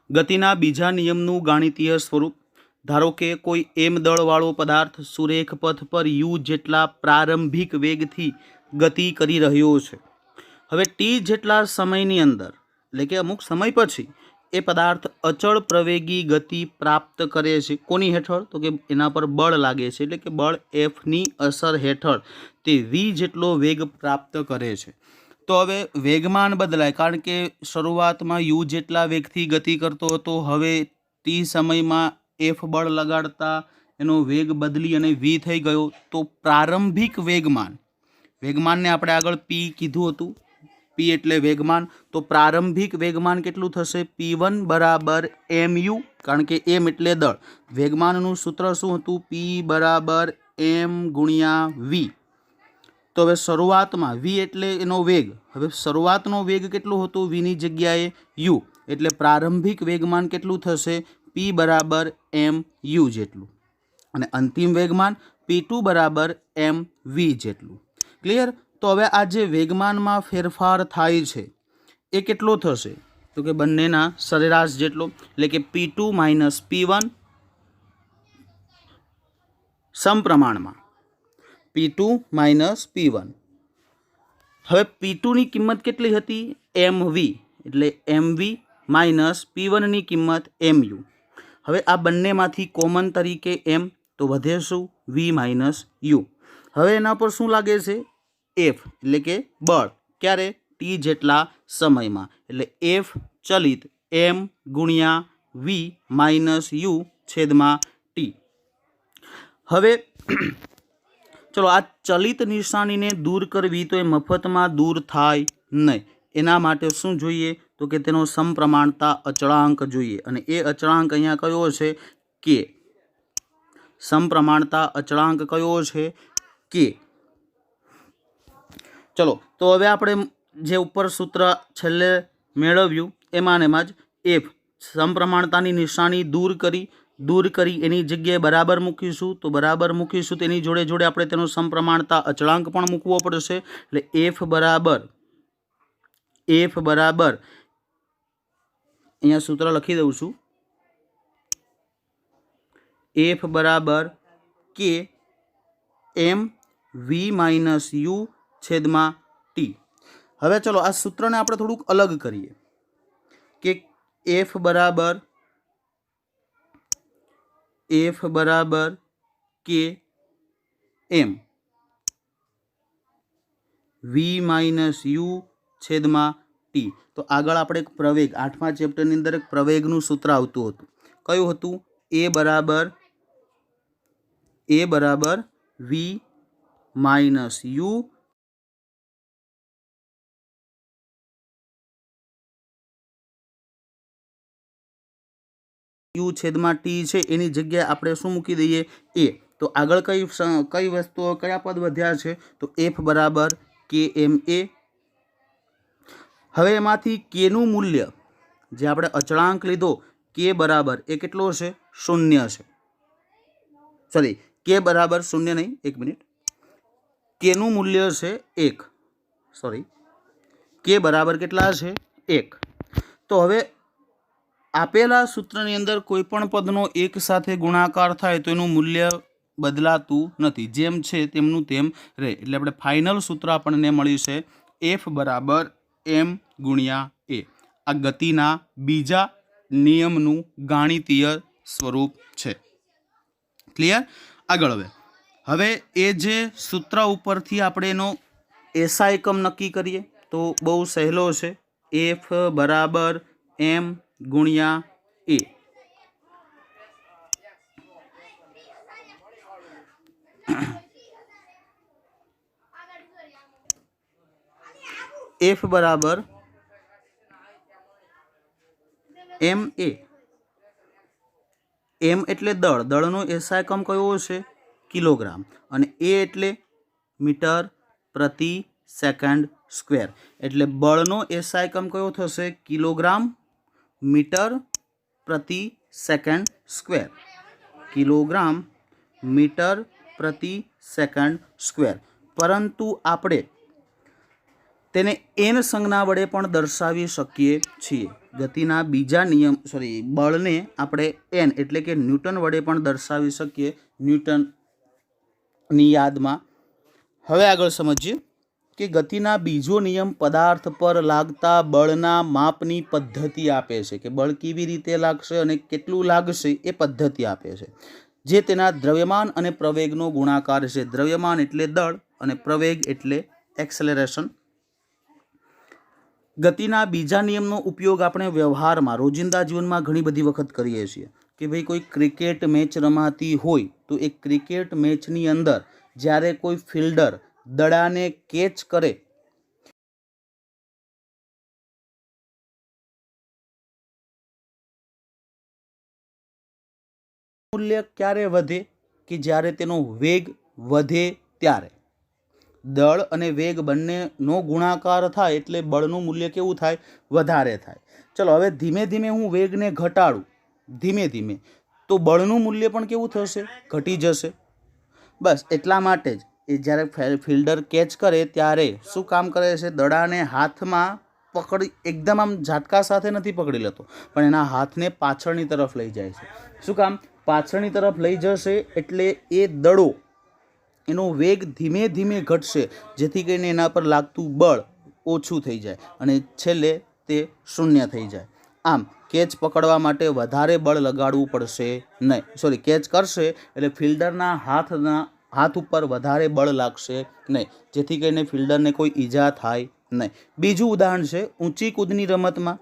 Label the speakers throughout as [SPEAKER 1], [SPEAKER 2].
[SPEAKER 1] ગતિના બીજા નિયમનું ગાણિતીય સ્વરૂપ. ધારો કે કોઈ એમ દળવાળો પદાર્થ સુરેખ પથ પર યુ જેટલા પ્રારંભિક વેગથી ગતિ કરી રહ્યો છે. હવે ટી જેટલા સમયની અંદર એટલે કે અમુક સમય પછી એ પદાર્થ અચળ પ્રવેગી ગતિ પ્રાપ્ત કરે છે. કોની હેઠળ? તો કે એના પર બળ લાગે છે, એટલે કે બળ એફની અસર હેઠળ તે વી જેટલો વેગ પ્રાપ્ત કરે છે. તો હવે વેગમાન બદલાય, કારણ કે શરૂઆતમાં યુ જેટલા વેગથી ગતિ કરતો હતો, હવે ટી સમયમાં એફ બળ લગાડતા એનો વેગ બદલી અને વી થઈ ગયો. તો પ્રારંભિક વેગમાનને આપણે આગળ પી કીધું હતું. પી એટલે વેગમાન. તો પ્રારંભિક વેગમાન કેટલું થશે? P1 બરાબર mu, કારણ કે એમ એટલે દળ. વેગમાનનું સૂત્ર શું હતું? P બરાબર m ગુણ્યા વી. તો હવે શરૂઆતમાં વી એટલે એનો વેગ. હવે શરૂઆતનો વેગ કેટલો હતો? વીની જગ્યાએ યુ, એટલે પ્રારંભિક વેગમાન કેટલું થશે? P બરાબર m યુ જેટલું. અને અંતિમ વેગમાન P2 બરાબર m વી જેટલું. ક્લિયર? તો હવે આ જે વેગમાનમાં ફેરફાર થાય છે એ કેટલો થશે? તો કે બંનેના સરેરાશ જેટલો, એટલે કે P2 માઇનસ P1 સમપ્રમાણમાં P2 માઇનસ P1. હવે P2ની કિંમત કેટલી હતી? mv, એટલે mv માઇનસ P1ની કિંમત mu. હવે આ બંનેમાંથી કોમન તરીકે m, તો વધે શું? v minus u. હવે એના પર શું લાગે છે? f, એટલે કે બળ. ક્યારે? t જેટલા સમયમાં. એટલે f ચલિત m ગુણ્યા v માઇનસ u છેદમાં t. હવે ચલો, આ ચલિત નિશાનીને દૂર કરવી તો એ મફતમાં દૂર થાય નહીં. એના માટે શું જોઈએ? તો કે તેનો સમપ્રમાણતા અચળાંક જોઈએ. અને એ અચળાંક અહીંયા કયો છે? કે. સમપ્રમાણતા અચળાંક કયો છે? કે. ચલો, તો હવે આપણે જે ઉપર સૂત્ર છેલ્લે મેળવ્યું એમાં જ એફ સમપ્રમાણતાની નિશાની દૂર કરી એની જગ્યાએ બરાબર મૂકીશું. તો બરાબર મૂકીશું તેની જોડે જોડે આપણે તેનો સમપ્રમાણતા અચળાંક પણ મૂકવો પડશે. એટલે એફ બરાબર અહીંયા સૂત્ર લખી દઉં છું. એફ બરાબર કે એમ વી માઇનસ યુ છેદમાં ટી. હવે ચલો, આ સૂત્રને આપણે થોડુંક અલગ કરીએ કે એફ બરાબર કે એમ વી માઇનસ યુ છેદમાં ટી. તો આગળ આપણે એક પ્રવેગ 8મા ચેપ્ટરની અંદર એક પ્રવેગનું સૂત્ર આવતું હતું. કયું હતું? એ બરાબર વી માઇનસ યુ છેદમાં ટી છે. એની જગ્યાએ આપણે શું મૂકી દઈએ? એ. તો આગળ કઈ વસ્તુઓ, કયા પદ વધ્યા છે? તો એફ બરાબર કે એમ એ. હવે એમાંથી કેનું મૂલ્ય જે આપણે અચળાંક લીધો કે બરાબર એ કેટલો છે? 0 છે. સોરી, કે બરાબર 0 નહીં, 1 મિનિટ. કેનું મૂલ્ય છે 1. સોરી, કે બરાબર કેટલા છે? 1. તો હવે આપેલા સૂત્રની અંદર કોઈ પણ પદનો એક સાથે ગુણાકાર થાય તો એનું મૂલ્ય બદલાતું નથી, જેમ છે તેમનું તેમ રહે. એટલે આપણે ફાઇનલ સૂત્ર આપણને મળ્યું છે એફ બરાબર એમ ગુણ્યા એ. આ ગતિના બીજા નિયમનું ગાણિતીય સ્વરૂપ છે. ક્લિયર? આગળ હવે એ જે સૂત્ર ઉપરથી આપણે એનો એસઆઈ એકમ નક્કી કરીએ તો બહુ સહેલો છે. એફ બરાબર એમ ગુણ્યા એ. એફ બરાબર એમ એ. એમ એટલે દળ. દળનો એસઆઈ એકમ કયો છે? કિલોગ્રામ. અને એ એટલે મીટર પ્રતિ સેકન્ડ સ્ક્વેર. એટલે બળનો એસઆઈ એકમ કયો થશે? કિલોગ્રામ મીટર પ્રતિ સેકન્ડ સ્ક્વેર. કિલોગ્રામ મીટર પ્રતિ સેકન્ડ સ્ક્વેર. પરંતુ આપણે તેને એન સંજ્ઞા વડે પણ દર્શાવી શકીએ છીએ. ગતિના બીજા નિયમ બળને આપણે એન એટલે કે ન્યૂટન વડે પણ દર્શાવી શકીએ ન્યૂટનની યાદમાં. હવે આગળ સમજીએ કે ગતિના બીજો નિયમ પદાર્થ પર લાગતા બળના માપની પદ્ધતિ આપે છે, કે બળ કેવી રીતે લાગશે અને કેટલું લાગશે એ પદ્ધતિ આપે છે, જે તેના દ્રવ્યમાન અને પ્રવેગનો ગુણાકાર છે. દ્રવ્યમાન એટલે દળ અને પ્રવેગ એટલે એક્સેલરેશન. ગતિના બીજા નિયમનો ઉપયોગ આપણે વ્યવહારમાં રોજિંદા જીવનમાં ઘણી બધી વખત કરીએ છીએ કે ભાઈ કોઈ ક્રિકેટ મેચ રમાતી હોય તો એ ક્રિકેટ મેચની અંદર જ્યારે કોઈ ફિલ્ડર દડાને કેચ કરે મૂલ્ય ક્યારે વધે કે જ્યારે તેનો વેગ વધે ત્યારે. દળ અને વેગ બંનેનો ગુણાકાર થાય એટલે બળનું મૂલ્ય કેવું થાય? વધારે થાય. ચલો હવે ધીમે ધીમે હું વેગને ઘટાડું ધીમે ધીમે તો બળનું મૂલ્ય પણ કેવું થશે? ઘટી જશે. બસ એટલા માટે જ એ જ્યારે ફિલ્ડર કેચ કરે ત્યારે શું કામ કરે છે? દડાને હાથમાં પકડી એકદમ આમ ઝાટકા સાથે નથી પકડી લેતો, પણ એના હાથને પાછળની તરફ લઈ જાય છે. શું કામ? પાછળની તરફ લઈ જશે એટલે એ દડો એનો વેગ ધીમે ધીમે ઘટશે, જેથી કરીને એના પર લાગતું બળ ઓછું થઈ જાય અને છેલ્લે તે શૂન્ય થઈ જાય. આમ કેચ પકડવા માટે વધારે બળ લગાડવું પડશે નહીં. કેચ કરશે એટલે ફિલ્ડરના હાથ ઉપર વધારે બળ લાગશે નહીં, જેથી કરીને ફિલ્ડરને કોઈ ઈજા થાય નહીં. બીજું ઉદાહરણ છે ઊંચી કૂદની રમતમાં.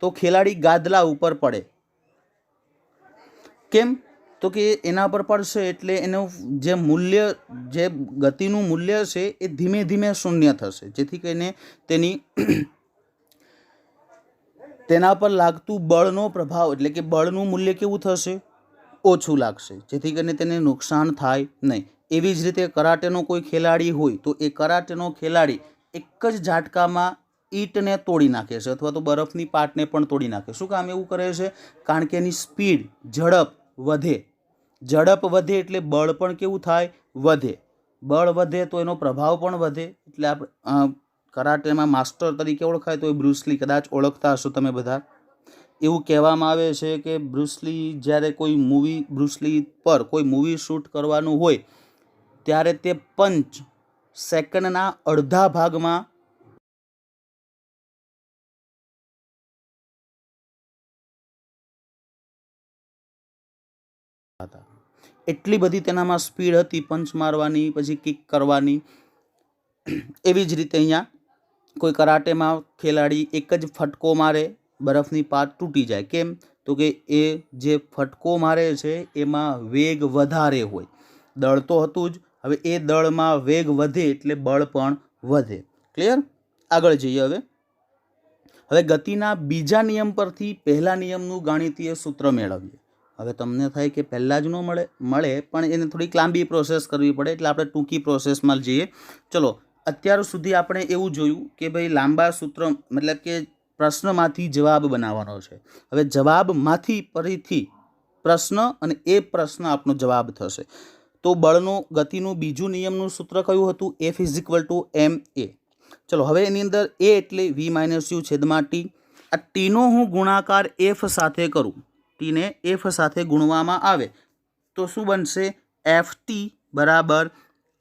[SPEAKER 1] તો ખેલાડી ગાદલા ઉપર પડે. કેમ? તો કે એના પર પડશે એટલે એનું જે મૂલ્ય જે ગતિનું મૂલ્ય છે એ ધીમે ધીમે શૂન્ય થશે, જેથી કરીને તેના પર લાગતું બળનો પ્રભાવ એટલે કે બળનું મૂલ્ય કેવું થશે? ઓછું લાગશે, જેથી કરીને તેને નુકસાન થાય નહીં. એવી જ રીતે કરાટેનો કોઈ ખેલાડી હોય તો એ કરાટેનો ખેલાડી એક જ ઝાટકામાં ઈંટને તોડી નાખે છે અથવા તો બરફની પાટને પણ તોડી નાખે. શું કામ એવું કરે છે? કારણ કે એની સ્પીડ ઝડપ વધે. ઝડપ વધે એટલે બળ પણ કેવું થાય? વધે. બળ વધે તો એનો પ્રભાવ પણ વધે. એટલે આપણે કરાટેમાં માસ્ટર તરીકે ઓળખાય તો એ બ્રુસ લી, કદાચ ઓળખતા હશો તમે બધા. એવું કહેવામાં આવે છે કે બ્રુસ લી જ્યારે કોઈ બ્રુસ લી પર કોઈ મૂવી શૂટ કરવાનું હોય ત્યારે તે પંચ સેકન્ડના અડધા ભાગમાં હતા. એટલી બધી તેનામાં સ્પીડ હતી પંચ મારવાની, પછી કિક કરવાની. એવી જ રીતે અહીંયા કોઈ કરાટેમાં ખેલાડી એક જ ફટકો મારે, બરફની પાટ તૂટી જાય. કેમ? તો કે એ જે ફટકો મારે છે એમાં વેગ વધારે હોય. દળ તો હતું જ, હવે એ દળમાં વેગ વધે એટલે બળ પણ વધે. ક્લિયર? આગળ જઈએ. હવે ગતિના બીજા નિયમ પરથી પહેલા નિયમનું ગાણિતીય સૂત્ર મેળવીએ. હવે તમને થાય કે પહેલાં જ ન મળે પણ એને થોડીક લાંબી પ્રોસેસ કરવી પડે, એટલે આપણે ટૂંકી પ્રોસેસમાં જઈએ. ચલો, અત્યાર સુધી આપણે એવું જોયું કે ભાઈ લાંબા સૂત્ર મતલબ કે પ્રશ્નમાંથી જવાબ બનાવવાનો છે. હવે જવાબમાંથી ફરીથી પ્રશ્ન અને એ પ્રશ્ન આપનો જવાબ થશે. તો ગતિનું બીજું નિયમનું સૂત્ર કયું હતું? F = ma. ચલો હવે એની અંદર એ એટલે v - u છેદમાં t. આ ટીનો હું ગુણાકાર f સાથે કરું, ટીને f સાથે ગુણવામાં આવે તો શું બનશે? ft બરાબર,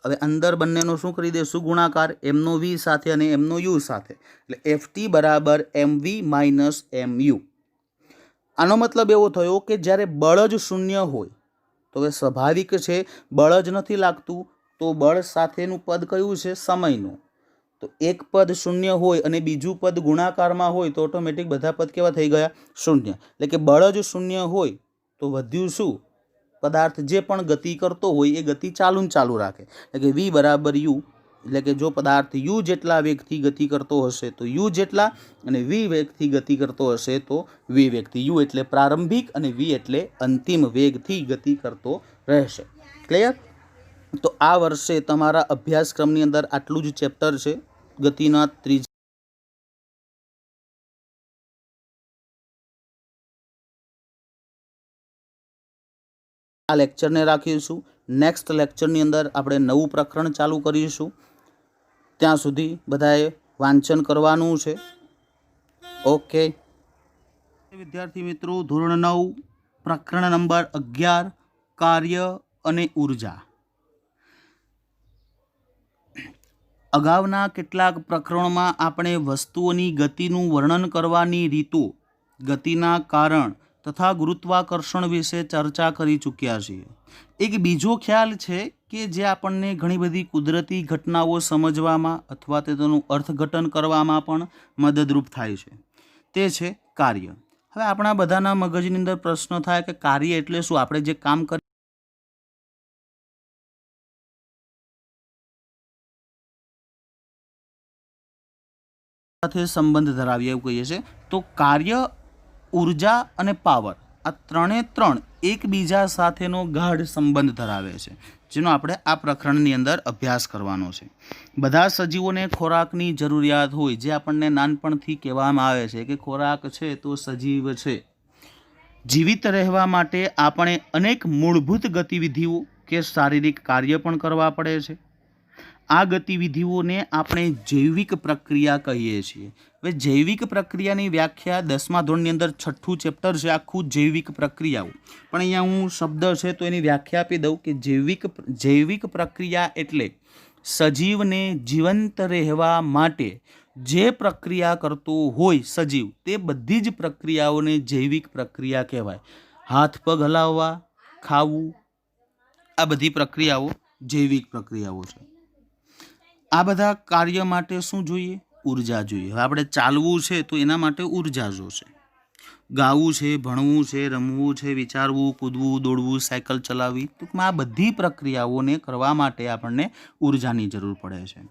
[SPEAKER 1] હવે અંદર બંનેનો શું કરી દઈશું? ગુણાકાર, એમનો v સાથે અને એમનો u સાથે, એટલે ft બરાબર mv - mu. આનો મતલબ એવો થયો કે જ્યારે બળ જ શૂન્ય હોય તો હવે સ્વાભાવિક છે બળ જ નથી લાગતું, તો બળ સાથેનું પદ કયું છે? સમયનું. તો એક પદ શૂન્ય હોય અને બીજું પદ ગુણાકારમાં હોય તો ઓટોમેટિક બધા પદ કેવા થઈ ગયા? શૂન્ય. એટલે કે બળ જ શૂન્ય હોય તો વધ્યું શું? પદાર્થ જે પણ ગતિ કરતો હોય એ ગતિ ચાલુ રાખે. એટલે કે v બરાબર u, એટલે કે જો પદાર્થ u જેટલા વેગથી ગતિ કરતો હશે તો u જેટલા, અને v વેગથી ગતિ કરતો હશે તો v વેગથી. u એટલે પ્રારંભિક અને v એટલે અંતિમ વેગથી ગતિ કરતો રહેશે. ક્લિયર? તો આ વર્ષે તમારા અભ્યાસક્રમની અંદર આટલું જ ચેપ્ટર છે, ગતિના ત્રીજા આ લેક્ચરને રાખીશું. નેક્સ્ટ લેક્ચરની અંદર આપણે નવું પ્રકરણ ચાલુ કરીશું. ત્યાં સુધી બધાએ વાંચન કરવાનું છે. ઓકે. વિદ્યાર્થી મિત્રો, ધોરણ 9 પ્રકરણ નંબર 11 કાર્ય અને ઉર્જા. અગાઉના કેટલાક પ્રકરણોમાં આપણે વસ્તુઓની ગતિનું વર્ણન કરવાની રીતો, ગતિના કારણ તથા ગુરુત્વાકર્ષણ વિશે ચર્ચા કરી ચૂક્યા છીએ. એક બીજો ખ્યાલ છે કે જે આપણને ઘણી બધી કુદરતી ઘટનાઓ સમજવામાં અથવા તેનું અર્થઘટન કરવામાં પણ મદદરૂપ થાય છે. તે છે કાર્ય. હવે આપણા બધાના મગજની અંદર પ્રશ્ન થાય કે કાર્ય એટલે શું? આપણે જે કામ કરીએ સાથે સંબંધ ધરાવીએ એવું કહીએ છીએ. તો કાર્ય, ઉર્જા અને પાવર આ ત્રણ એકબીજા સાથેનો ગાઢ સંબંધ ધરાવે છે, જેનો આપણે આ પ્રકરણની અંદર અભ્યાસ કરવાનો છે. બધા સજીવોને ખોરાકની જરૂરિયાત હોય, જે આપણને નાનપણથી કહેવામાં આવે છે કે ખોરાક છે તો સજીવ છે. જીવિત રહેવા માટે આપણે અનેક મૂળભૂત ગતિવિધિઓ કે શારીરિક કાર્ય પણ કરવા પડે છે. આ ગતિવિધિઓને આપણે જૈવિક પ્રક્રિયા કહીએ છીએ. હવે જૈવિક પ્રક્રિયાની વ્યાખ્યા 10મા ધોરણની અંદર 6થું ચેપ્ટર છે આખું જૈવિક પ્રક્રિયાઓ. પણ અહીંયા હું શબ્દ છે તો એની વ્યાખ્યા આપી દઉં કે જૈવિક પ્રક્રિયા એટલે સજીવને જીવંત રહેવા માટે જે પ્રક્રિયા કરતો હોય સજીવ, તે બધી જ પ્રક્રિયાઓને જૈવિક પ્રક્રિયા કહેવાય. હાથ પગ હલાવવા, ખાવું, આ બધી પ્રક્રિયાઓ જૈવિક પ્રક્રિયાઓ છે. આ બધા કાર્ય માટે શું જોઈએ? ઉર્જા જોઈએ. હવે આપણે ચાલવું છે તો એના માટે ઉર્જા જોશે. ગાવું છે, ભણવું છે, રમવું છે, વિચારવું, કૂદવું, દોડવું, સાયકલ ચલાવવી, ટૂંકમાં આ બધી પ્રક્રિયાઓને કરવા માટે આપણને ઉર્જાની જરૂર પડે છે.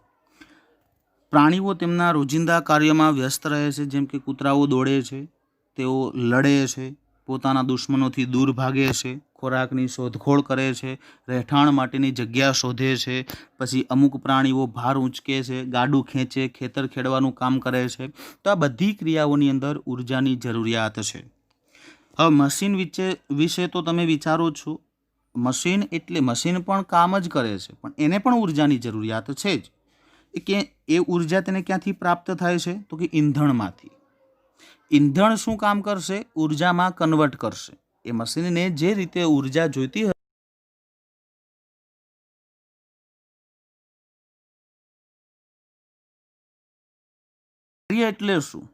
[SPEAKER 1] પ્રાણીઓ તેમના રોજિંદા કાર્યમાં વ્યસ્ત રહે છે. જેમ કે કૂતરાઓ દોડે છે, તેઓ લડે છે, પોતાના દુશ્મનોથી દૂર ભાગે છે, ખોરાકની શોધખોળ કરે છે, રહેઠાણ માટેની જગ્યા શોધે છે, પછી અમુક પ્રાણીઓ ભાર ઊંચકે છે, ગાડું ખેંચે, ખેતર ખેડવાનું કામ કરે છે. તો આ બધી ક્રિયાઓની અંદર ઉર્જાની જરૂરિયાત છે. હવે મશીન વિશે તો તમે વિચારો છો, મશીન એટલે મશીન પણ કામ જ કરે છે, પણ એને પણ ઉર્જાની જરૂરિયાત છે જ. કે એ ઉર્જા તેને ક્યાંથી પ્રાપ્ત થાય છે? તો કે ઈંધણમાંથી. ઈંધણ શું કામ કરશે? ઉર્જામાં કન્વર્ટ કરશે. એ મશીનને જે રીતે ઉર્જા જોઈતી હોય કાર્ય એટલે શું?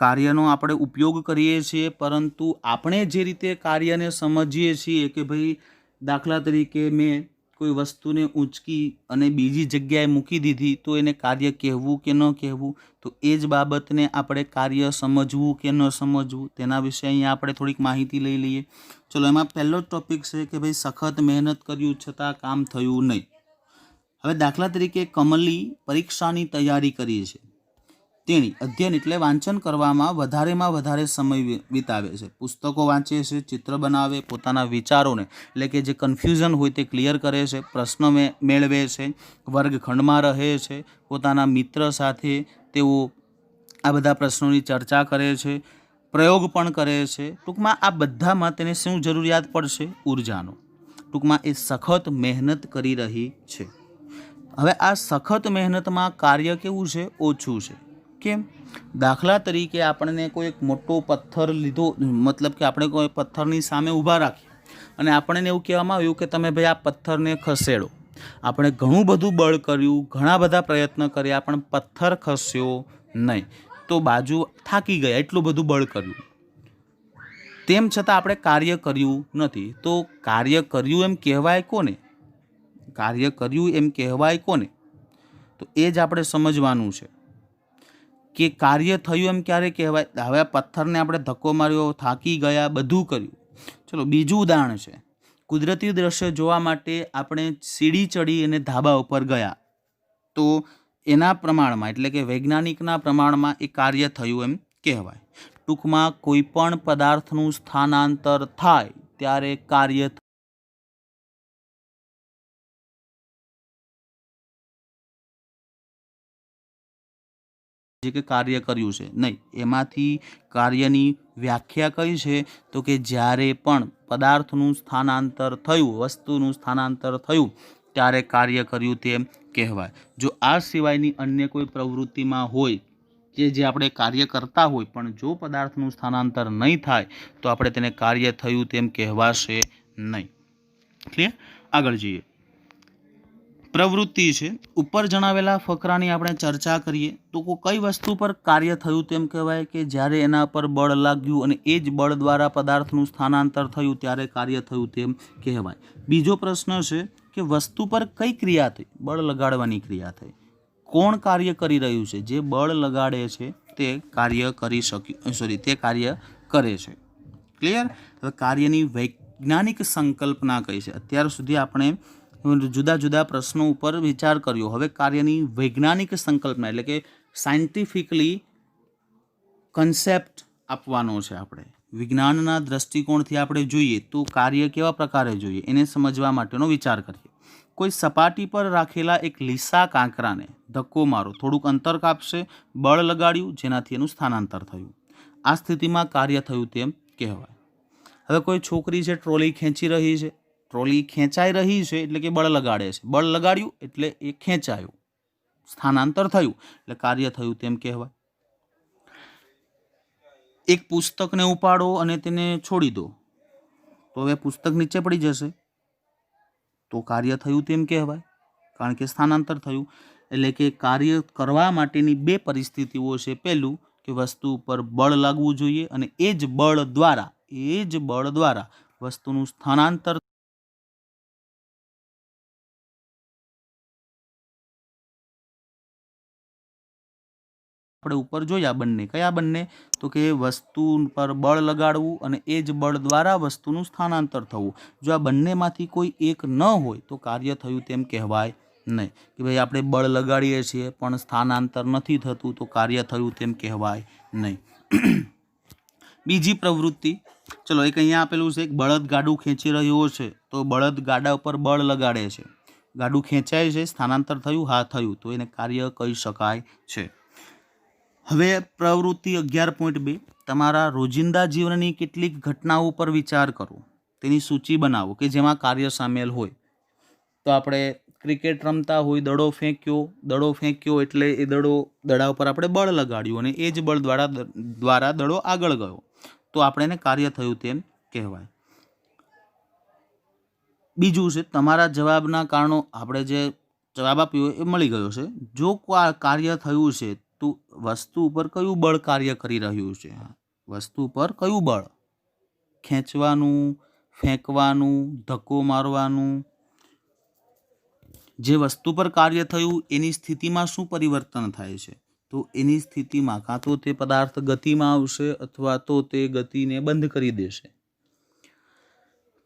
[SPEAKER 1] કાર્યનો આપણે ઉપયોગ કરીએ છીએ, પરંતુ આપણે જે રીતે કાર્યને સમજીએ છીએ કે ભાઈ દાખલા તરીકે મેં કોઈ વસ્તુને ઊંચકી અને બીજી જગ્યાએ મૂકી દીધી તો એને કાર્ય કહેવું કે ન કહેવું, તો એ જ બાબતને આપણે કાર્ય સમજવું કે ન સમજવું, તેના વિશે અહીંયા આપણે થોડીક માહિતી લઈ લઈએ. ચલો, એમાં પહેલો જ ટોપિક છે કે ભાઈ સખત મહેનત કર્યું છતાં કામ થયું નહીં. હવે દાખલા તરીકે કમલી પરીક્ષાની તૈયારી કરી છે. તેણી અધ્યયન એટલે વાંચન કરવામાં વધારે સમય વિતાવે છે. પુસ્તકો વાંચે છે, ચિત્ર બનાવે, પોતાના વિચારોને એટલે કે જે કન્ફ્યુઝન હોય તે ક્લિયર કરે છે, પ્રશ્ન મેળવે છે, વર્ગખંડમાં રહે છે, પોતાના મિત્ર સાથે તેઓ આ બધા પ્રશ્નોની ચર્ચા કરે છે, પ્રયોગ પણ કરે છે. ટૂંકમાં આ બધામાં તેને શું જરૂરિયાત પડશે? ઉર્જાનો. ટૂંકમાં એ સખત મહેનત કરી રહી છે. હવે આ સખત મહેનતમાં કાર્ય કેવું છે? ઓછું છે. કેમ? દાખલા તરીકે આપણને કોઈ એક મોટો પથ્થર લીધો, મતલબ કે આપણે કોઈ પથ્થરની સામે ઊભા રાખીએ અને આપણને એવું કહેવામાં આવ્યું કે તમે ભાઈ આ પથ્થરને ખસેડો. આપણે ઘણું બધું બળ કર્યું, ઘણા બધા પ્રયત્ન કર્યા, પણ પથ્થર ખસ્યો નહીં. તો બાજુ થાકી ગયા, એટલું બધું બળ કર્યું, તેમ છતાં આપણે કાર્ય કર્યું નથી. તો કાર્ય કર્યું એમ કહેવાય કોને? કાર્ય કર્યું એમ કહેવાય કોને? તો એ જ આપણે સમજવાનું છે કે કાર્ય થયું એમ ક્યારે કહેવાય. હવે આ પથ્થરને આપણે ધક્કો માર્યો, થાકી ગયા, બધું કર્યું. ચલો, બીજું ઉદાહરણ છે. કુદરતી દ્રશ્ય જોવા માટે આપણે સીડી ચડી અને ધાબા ઉપર ગયા, તો એના પ્રમાણમાં એટલે કે વૈજ્ઞાનિકના પ્રમાણમાં એ કાર્ય થયું એમ કહેવાય. ટૂંકમાં કોઈ પણ પદાર્થનું સ્થાનાંતર થાય ત્યારે કાર્ય જે કે કાર્ય કર્યું છે નહીં. એમાંથી કાર્યની વ્યાખ્યા કઈ છે? તો કે જ્યારે પણ પદાર્થનું સ્થાનાંતર થયું, વસ્તુનું સ્થાનાંતર થયું, ત્યારે કાર્ય કર્યું તેમ કહેવાય. જો આ સિવાયની અન્ય કોઈ પ્રવૃત્તિમાં હોય જે આપણે કાર્ય કરતા હોય પણ જો પદાર્થનું સ્થાનાંતર નહીં થાય તો આપણે તેને કાર્ય થયું તેમ કહેવાશે નહીં. ક્લિયર? આગળ જઈએ. પ્રવૃત્તિ છે. ઉપર જણાવેલા ફકરાની આપણે ચર્ચા કરીએ તો કઈ વસ્તુ પર કાર્ય થયું તેમ કહેવાય કે જ્યારે એના પર બળ લાગ્યું અને એ જ બળ દ્વારા પદાર્થનું સ્થાનાંતર થયું ત્યારે કાર્ય થયું તેમ કહેવાય. બીજો પ્રશ્ન છે કે વસ્તુ પર કઈ ક્રિયા થઈ? બળ લગાડવાની ક્રિયા થઈ. કોણ કાર્ય કરી રહ્યું છે? જે બળ લગાડે છે તે કાર્ય કરી શક્યું તે કાર્ય કરે છે. ક્લિયર? હવે કાર્યની વૈજ્ઞાનિક સંકલ્પના કઈ છે? અત્યાર સુધી આપણે જુદા જુદા પ્રશ્નો ઉપર વિચાર કર્યો. હવે કાર્યની વૈજ્ઞાનિક સંકલ્પના એટલે કે સાયન્ટિફિકલી કન્સેપ્ટ આપવાનો છે. આપણે વિજ્ઞાનના દ્રષ્ટિકોણથી આપણે જોઈએ તો કાર્ય કેવા પ્રકારે જોઈએ એને સમજવા માટેનો વિચાર કરીએ. કોઈ સપાટી પર રાખેલા એક લીસા કાંકરાને ધક્કો મારો, થોડુંક અંતર કાપશે, બળ લગાડ્યું જેનાથી એનું સ્થાનાંતર થયું. આ સ્થિતિમાં કાર્ય થયું તેમ કહેવાય. હવે કોઈ છોકરી છે ટ્રોલી ખેંચી રહી છે, ટ્રોલી ખેંચાઈ રહી છે એટલે કે બળ લગાડે છે, બળ લગાડ્યું એટલે એ ખેંચાયું, સ્થાનાંતર થયું એટલે કાર્ય થયું તેમ કહેવાય. એક પુસ્તકને ઉપાડો અને તેને છોડી દો તો હવે પુસ્તક નીચે પડી જશે તો કાર્ય થયું તેમ કહેવાય, કારણ કે સ્થાનાંતર થયું. એટલે કે કાર્ય કરવા માટેની બે પરિસ્થિતિઓ છે. પહેલું કે વસ્તુ ઉપર બળ લાગવું જોઈએ અને એ જ બળ દ્વારા વસ્તુનું સ્થાનાંતર આપણે ઉપર જોયા બંને. કયા બંને? તો કે વસ્તુ પર બળ લગાડવું અને એ જ બળ દ્વારા વસ્તુનું સ્થાનાંતર થવું. જો આ બંનેમાંથી કોઈ એક ન હોય તો કાર્ય થયું તેમ કહેવાય નહીં. કે ભાઈ આપણે બળ લગાડીએ છીએ પણ સ્થાનાંતર નથી થતું તો કાર્ય થયું તેમ કહેવાય નહીં. બીજી પ્રવૃત્તિ, ચલો એક અહીંયા આપેલું છે, એક બળદ ગાડું ખેંચી રહ્યો છે તો બળદ ગાડા ઉપર બળ લગાડે છે, ગાડું ખેંચાય છે, સ્થાનાંતર થયું? હા થયું, તો એને કાર્ય કહી શકાય છે. હવે પ્રવૃત્તિ 11.2 તમારા રોજિંદા જીવનની કેટલીક ઘટનાઓ પર વિચાર કરો, તેની સૂચિ બનાવો કે જેમાં કાર્ય સામેલ હોય. તો આપણે ક્રિકેટ રમતા હોય, દડો ફેંક્યો એટલે એ દડા ઉપર આપણે બળ લગાડ્યું અને એ જ બળ દ્વારા દડો આગળ ગયો તો આપણે એને કાર્ય થયું તેમ કહેવાય. બીજું છે તમારા જવાબના કારણો, આપણે જે જવાબ આપ્યો એ મળી ગયો છે. જો કાર્ય થયું છે તો વસ્તુ ઉપર કયું બળ કાર્ય કરી રહ્યું છે? વસ્તુ પર કયું બળ? ખેંચવાનું, ફેંકવાનું, ધક્કો મારવાનું. જે વસ્તુ પર કાર્ય થયું એની સ્થિતિમાં શું પરિવર્તન થાય છે? તો એની સ્થિતિમાં કાં તો તે પદાર્થ ગતિમાં આવશે અથવા તો તે ગતિને બંધ કરી દેશે.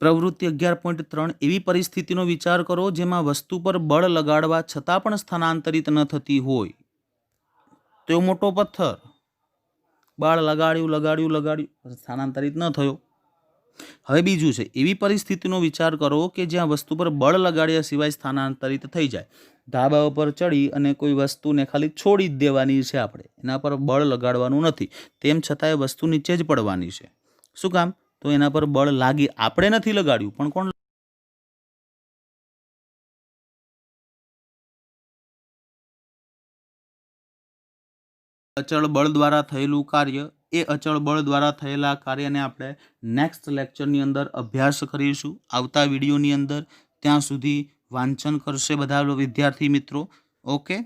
[SPEAKER 1] પ્રવૃત્તિ 11.3 એવી પરિસ્થિતિનો વિચાર કરો જેમાં વસ્તુ પર બળ લગાડવા છતાં પણ સ્થાનાંતરિત ન થતી હોય. તો મોટો પથ્થર, બળ લગાડ્યું સ્થાનાંતરિત ન થયો. હવે બીજું છે, એવી પરિસ્થિતિનો વિચાર કરો કે જ્યાં વસ્તુ પર બળ લગાડ્યા સિવાય સ્થાનાંતરિત થઈ જાય. ધાબા ઉપર ચડી અને કોઈ વસ્તુને ખાલી છોડી જ દેવાની છે, આપણે એના પર બળ લગાડવાનું નથી, તેમ છતાં એ વસ્તુ નીચે જ પડવાની છે. શું કામ? તો એના પર બળ લાગી, આપણે નથી લગાડ્યું પણ કોણ? અચળ બળ દ્વારા થયેલું કાર્ય. એ અચળ બળ દ્વારા થયેલા કાર્યને આપણે નેક્સ્ટ લેક્ચરની અંદર અભ્યાસ કરીશું, આવતા વિડીયોની અંદર. ત્યાં સુધી વાંચન કરશે બધા વિદ્યાર્થી મિત્રો. ઓકે.